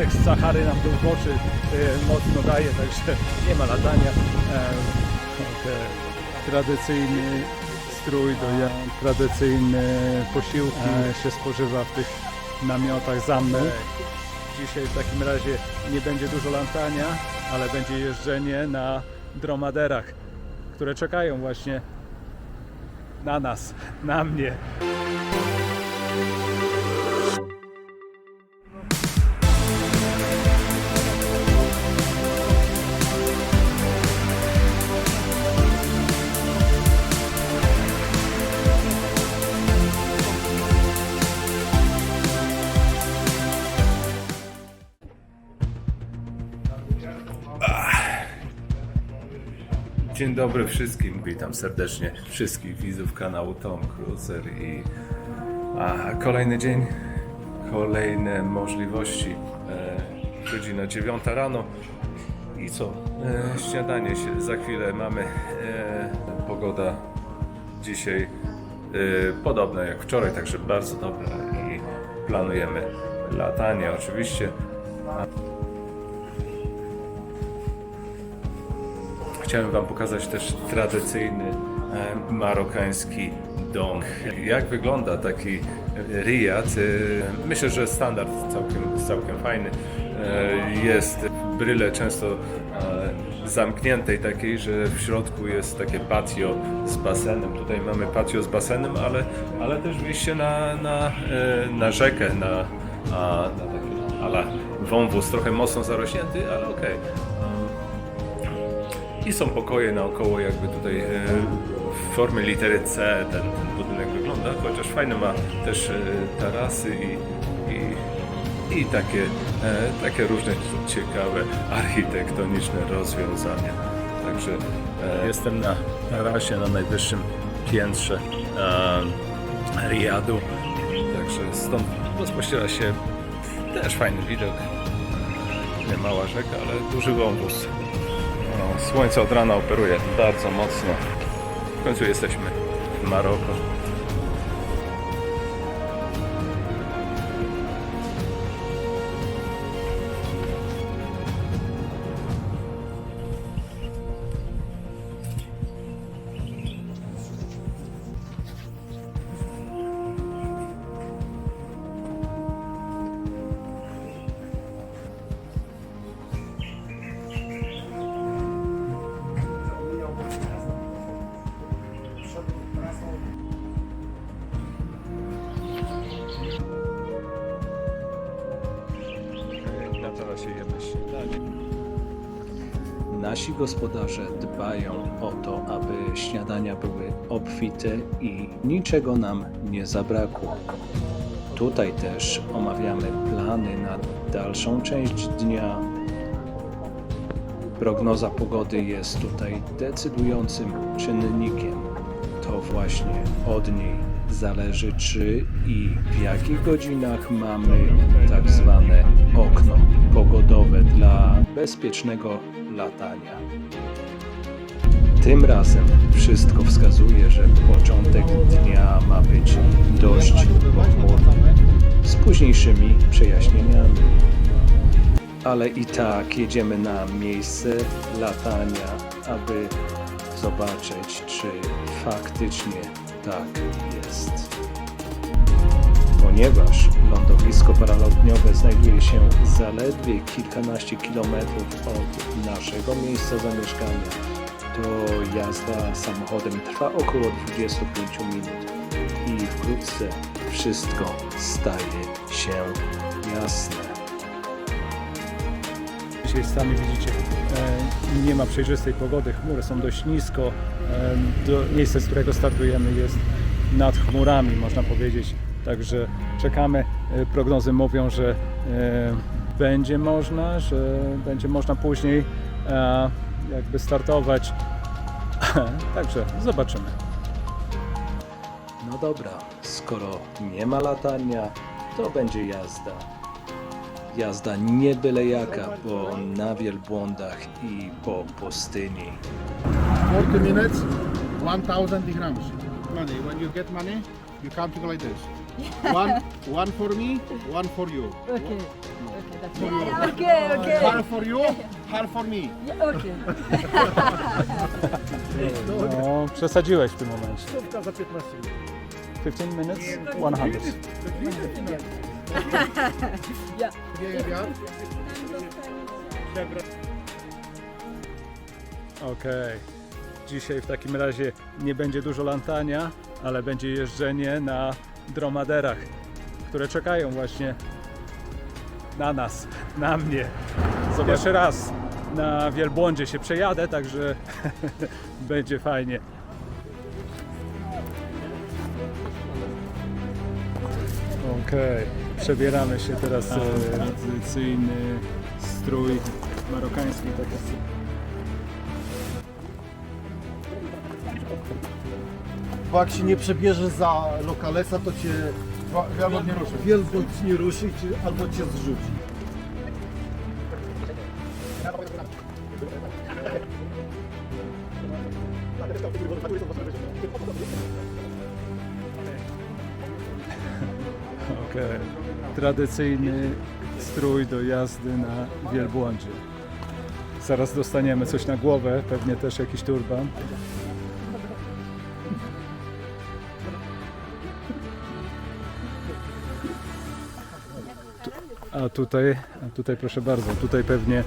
piasek z Sahary nam tu w oczy mocno daje, także nie ma latania. Tradycyjny strój tradycyjne posiłki się spożywa w tych namiotach za mną. Dzisiaj w takim razie nie będzie dużo latania, ale będzie jeżdżenie na dromaderach, które czekają właśnie na nas, na mnie. Dzień dobry wszystkim, witam serdecznie wszystkich widzów kanału Tom Cruiser i kolejny dzień, kolejne możliwości. Godzina 9 rano i co? Śniadanie się za chwilę mamy. Pogoda dzisiaj podobna jak wczoraj, także bardzo dobra i planujemy latanie oczywiście. Chciałem Wam pokazać też tradycyjny marokański dom. Jak wygląda taki riad? Myślę, że standard całkiem fajny. Jest w bryle często zamkniętej takiej, że w środku jest takie patio z basenem. Tutaj mamy patio z basenem, ale też wyjście na rzekę, na taki ala wąwóz, trochę mocno zarośnięty, ale okej. I są pokoje naokoło, jakby tutaj w formie litery C ten budynek wygląda, chociaż fajne ma też tarasy i takie różne ciekawe architektoniczne rozwiązania. Także jestem na tarasie, na najwyższym piętrze Riyadu, także stąd rozpościera się też fajny widok. Nie mała rzeka, ale duży wąwóz. Słońce od rana operuje bardzo mocno. W końcu jesteśmy w Maroko. Nasi gospodarze dbają o to, aby śniadania były obfite i niczego nam nie zabrakło. Tutaj też omawiamy plany na dalszą część dnia. Prognoza pogody jest tutaj decydującym czynnikiem. To właśnie od niej zależy, czy i w jakich godzinach mamy tak zwane okno pogodowe dla bezpiecznego latania. Tym razem wszystko wskazuje, że początek dnia ma być dość pochmurny, z późniejszymi przejaśnieniami. Ale i tak jedziemy na miejsce latania, aby zobaczyć, czy faktycznie tak jest. Ponieważ lądowisko paralotniowe znajduje się zaledwie kilkanaście kilometrów od naszego miejsca zamieszkania, to jazda samochodem trwa około 25 minut i wkrótce wszystko staje się jasne. Dzisiaj sami widzicie, nie ma przejrzystej pogody, chmury są dość nisko. Miejsce, z którego startujemy, jest nad chmurami, można powiedzieć. Także czekamy. Prognozy mówią, że będzie można później jakby startować. Także zobaczymy. No dobra, skoro nie ma latania, to będzie jazda. Jazda nie byle jaka, po na wielbłądach i po pustyni. 40 minutes, 1000 dirhams. Money. When you get money, you come to go like this. One for me, one for you. Okay. Okay, okay. Half for you, half for me. Yeah, okay. No, przesadziłeś w tym momencie. Stówka za 15 minut. 15 minutes, 100. Wieje wiatr. Okej. Dzisiaj w takim razie nie będzie dużo latania, ale będzie jeżdżenie na dromaderach, które czekają właśnie na nas, na mnie. Pierwszy raz na wielbłądzie się przejadę, także będzie fajnie. Okej, przebieramy się teraz tradycyjny strój marokański, taki. Bo jak się nie przebierzesz za lokalesa, to cię wielbłąd nie ruszy. Wielbłąd nie ruszy albo cię zrzuci. Okej. Tradycyjny strój do jazdy na wielbłądzie. Zaraz dostaniemy coś na głowę, pewnie też jakiś turban. A tutaj proszę bardzo, tutaj pewnie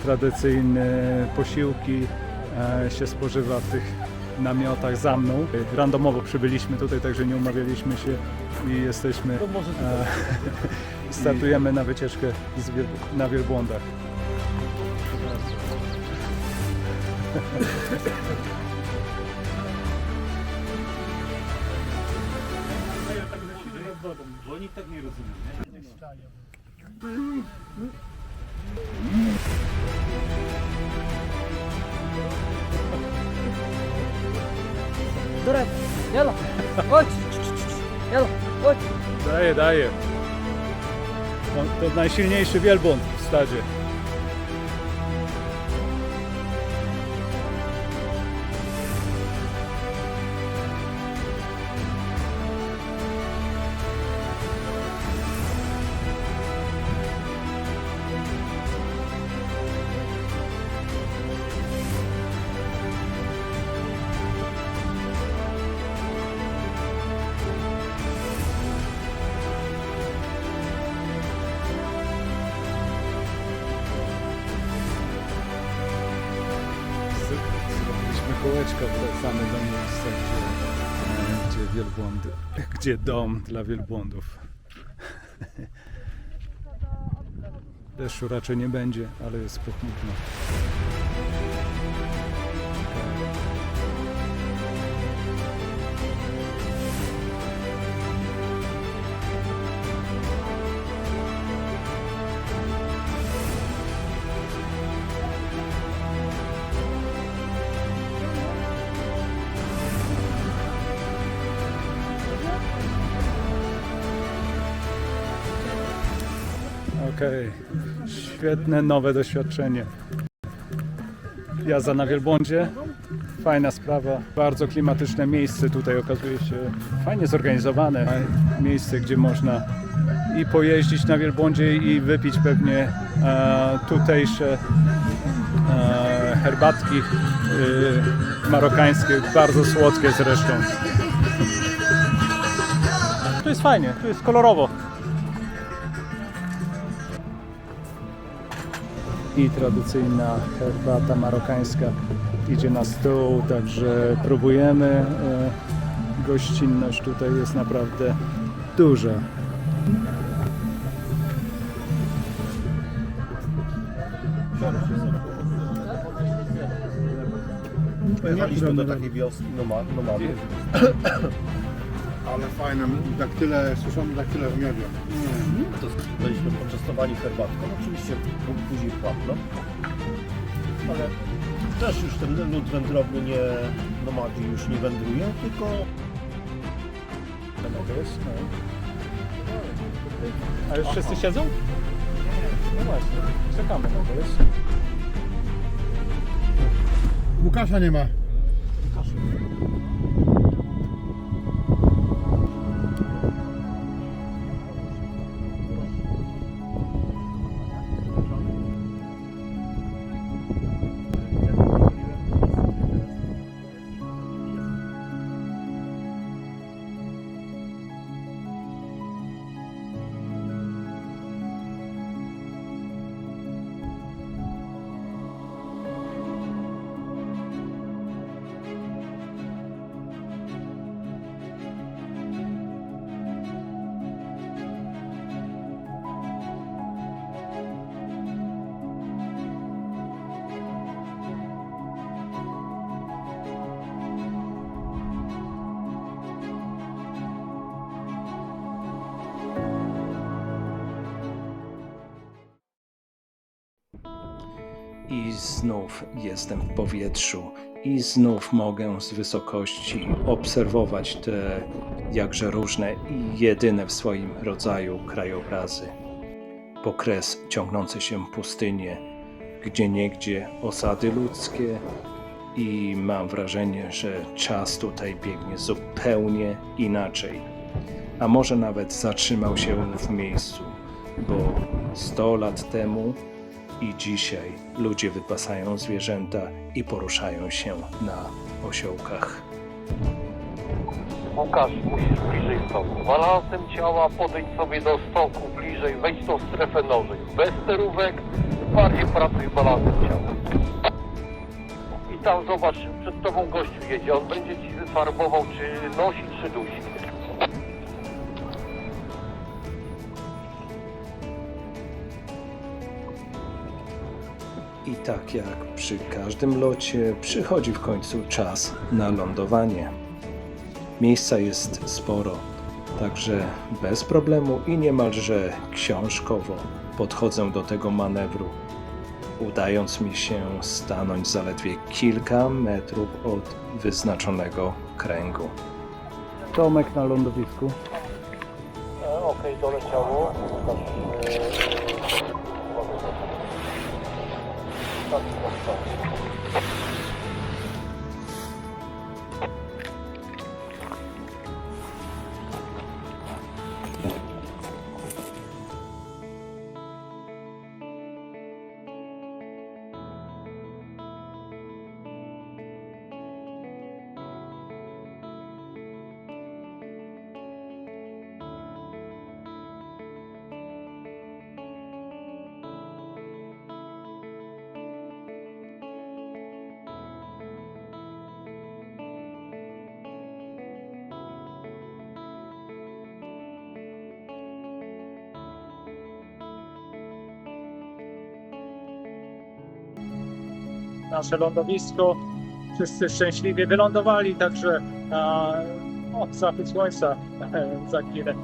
tradycyjne posiłki się spożywa w tych namiotach za mną. Randomowo przybyliśmy tutaj, także nie umawialiśmy się i jesteśmy, startujemy na wycieczkę na wielbłądach. Duraj. Yalla. Chodź. Yalla. Chodź. Daję. To najsilniejszy wielbłąd w stadzie. Zrobiliśmy kółeczko, wracamy do miejsca, gdzie wielbłądy, gdzie dom dla wielbłądów. Deszczu raczej nie będzie, ale jest pochmurno. Okej, świetne nowe doświadczenie. Jazda na wielbłądzie, fajna sprawa, bardzo klimatyczne miejsce tutaj okazuje się, fajnie zorganizowane miejsce, gdzie można i pojeździć na wielbłądzie i wypić pewnie tutejsze herbatki marokańskie, bardzo słodkie zresztą. Tu jest fajnie, tu jest kolorowo. I tradycyjna herbata marokańska idzie na stół, także próbujemy. Gościnność tutaj jest naprawdę duża. Pojechaliśmy do takiej wioski nomadów. Ale fajne, daktyle, suszone daktyle w miodzie. To byliśmy poczęstowani herbatką, oczywiście później płatno, ale też już ten lud wędrowny nomadzi już nie wędruje, tylko A już wszyscy siedzą? No właśnie, czekamy na kogoś. Łukasza nie ma. I znów jestem w powietrzu i znów mogę z wysokości obserwować te jakże różne i jedyne w swoim rodzaju krajobrazy. Po kres ciągnące się pustynie, gdzieniegdzie osady ludzkie i mam wrażenie, że czas tutaj biegnie zupełnie inaczej. A może nawet zatrzymał się w miejscu, bo 100 lat temu i dzisiaj ludzie wypasają zwierzęta i poruszają się na osiołkach. Łukasz, musisz bliżej stoku. Balansem ciała podejdź sobie do stoku, bliżej, wejdź w tą strefę nożek. Bez sterówek, bardziej pracuj balansem ciała. I tam zobacz, przed tobą gościu jedzie, on będzie ci wyfarbował, czy nosi, czy dusi. I tak jak przy każdym locie przychodzi w końcu czas na lądowanie. Miejsca jest sporo, także bez problemu i niemalże książkowo podchodzę do tego manewru, udając mi się stanąć zaledwie kilka metrów od wyznaczonego kręgu. Tomek na lądowisku. Okej, doleciało. Nasze lądowisko, wszyscy szczęśliwie wylądowali, także zachód słońca za chwilę.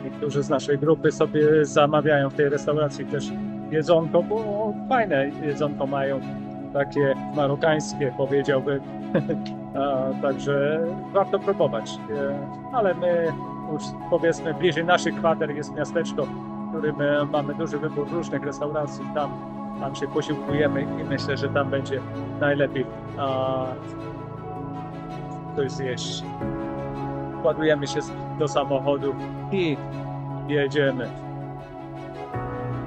Niektórzy z naszej grupy sobie zamawiają w tej restauracji też jedzonko, bo fajne jedzonko mają, takie marokańskie, powiedziałbym. Także warto próbować. Ale my już powiedzmy bliżej naszych kwater jest miasteczko, w którym mamy duży wybór różnych restauracji. Tam się posiłkujemy i myślę, że tam będzie najlepiej coś zjeść. Ładujemy się do samochodu i jedziemy.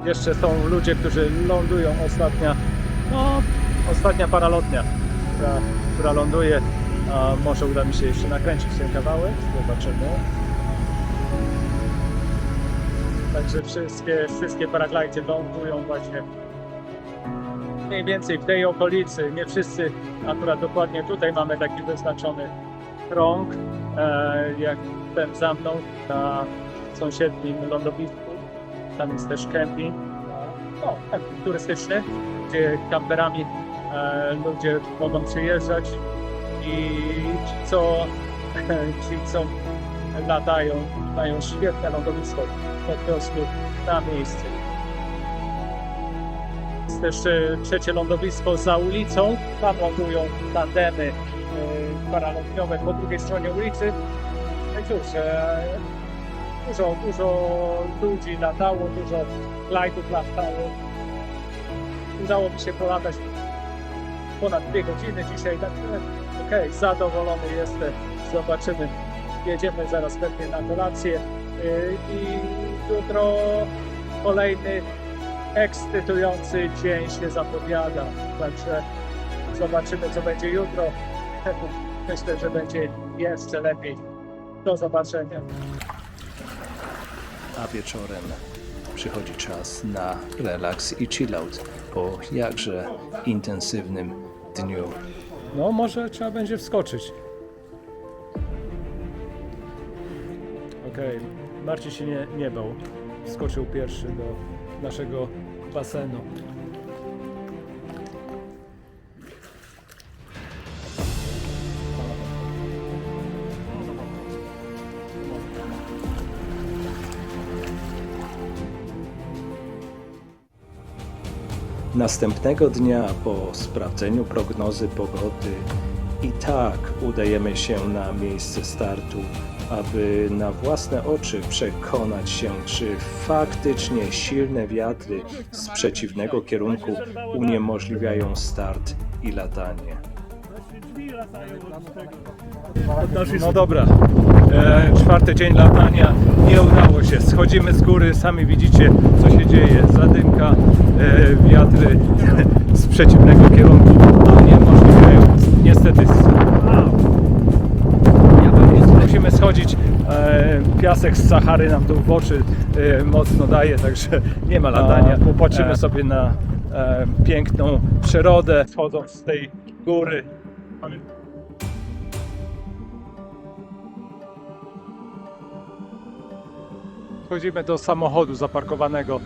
Jeszcze są ludzie, którzy lądują. Ostatnia paralotnia, która ląduje. Może uda mi się jeszcze nakręcić ten kawałek. Zobaczymy. Także wszystkie paraglajdy lądują właśnie mniej więcej w tej okolicy. Nie wszyscy, akurat dokładnie tutaj mamy taki wyznaczony krąg, jak ten za mną na sąsiednim lądowisku. Tam jest też kemping, kemping turystyczny, gdzie kamperami ludzie mogą przyjeżdżać i ci co latają, mają świetne lądowisko po prostu na miejscu. Jest też trzecie lądowisko za ulicą, tam lądują tandemy paralotniowe po drugiej stronie ulicy. No i cóż, dużo ludzi latało, dużo slajdów latało. Udało mi się polatać ponad 2 godziny dzisiaj, także zadowolony jestem. Zobaczymy, jedziemy zaraz pewnie na kolację i jutro kolejny ekscytujący dzień się zapowiada, także zobaczymy, co będzie jutro. Myślę, że będzie jeszcze lepiej. Do zobaczenia. A wieczorem przychodzi czas na relaks i chillout po jakże intensywnym dniu. No może trzeba będzie wskoczyć. Okej, Marcin się nie bał. Wskoczył pierwszy do naszego basenu. Następnego dnia po sprawdzeniu prognozy pogody i tak udajemy się na miejsce startu, aby na własne oczy przekonać się, czy faktycznie silne wiatry z przeciwnego kierunku uniemożliwiają start i latanie. No dobra, czwarty dzień latania, nie udało się, schodzimy z góry, sami widzicie co się dzieje, zadymka, wiatry z przeciwnego kierunku uniemożliwiają niestety. Musimy schodzić, piasek z Sahary nam tu w oczy mocno daje, także nie ma latania. Popatrzymy sobie na piękną przyrodę, schodząc z tej góry. Wchodzimy do samochodu zaparkowanego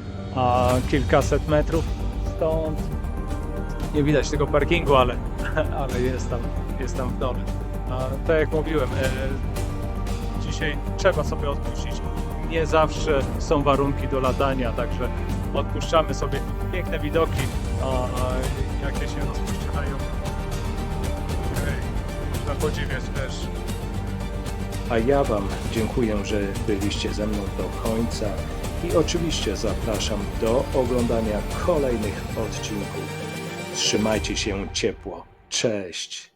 kilkaset metrów stąd. Nie widać tego parkingu, ale jest tam w dole. Tak jak mówiłem, dzisiaj trzeba sobie odpuścić. Nie zawsze są warunki do latania, także odpuszczamy sobie piękne widoki, jakie się rozpoczynają. Można podziwiać też. A ja Wam dziękuję, że byliście ze mną do końca i oczywiście zapraszam do oglądania kolejnych odcinków. Trzymajcie się ciepło. Cześć!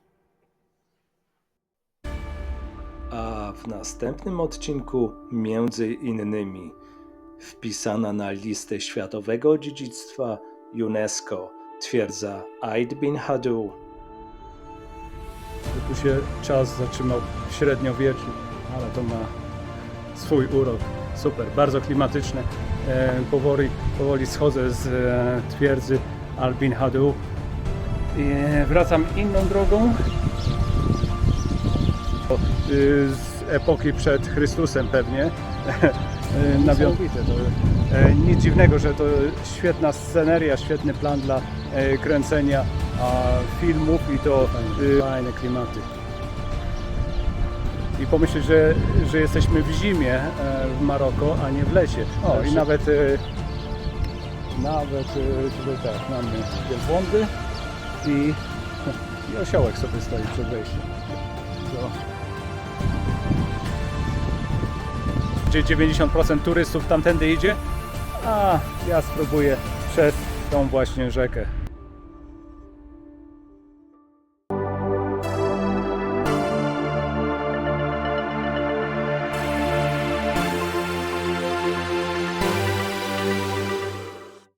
A w następnym odcinku między innymi wpisana na listę Światowego Dziedzictwa UNESCO twierdza Ait bin Haddou. Tu się czas zatrzymał w średniowieczu, ale to ma swój urok. Super, bardzo klimatyczne. Powoli schodzę z twierdzy Ait bin Haddou. Wracam inną drogą z epoki przed Chrystusem pewnie. Nic dziwnego, że to świetna sceneria, świetny plan dla kręcenia filmów i to fajne klimaty. I pomyśleć, że jesteśmy w zimie w Maroko, a nie w lecie. O, i nawet tutaj tak, mamy wielbłądy i osiołek sobie stoi przed wejściem. Gdzie 90% turystów tamtędy idzie, a ja spróbuję przez tą właśnie rzekę.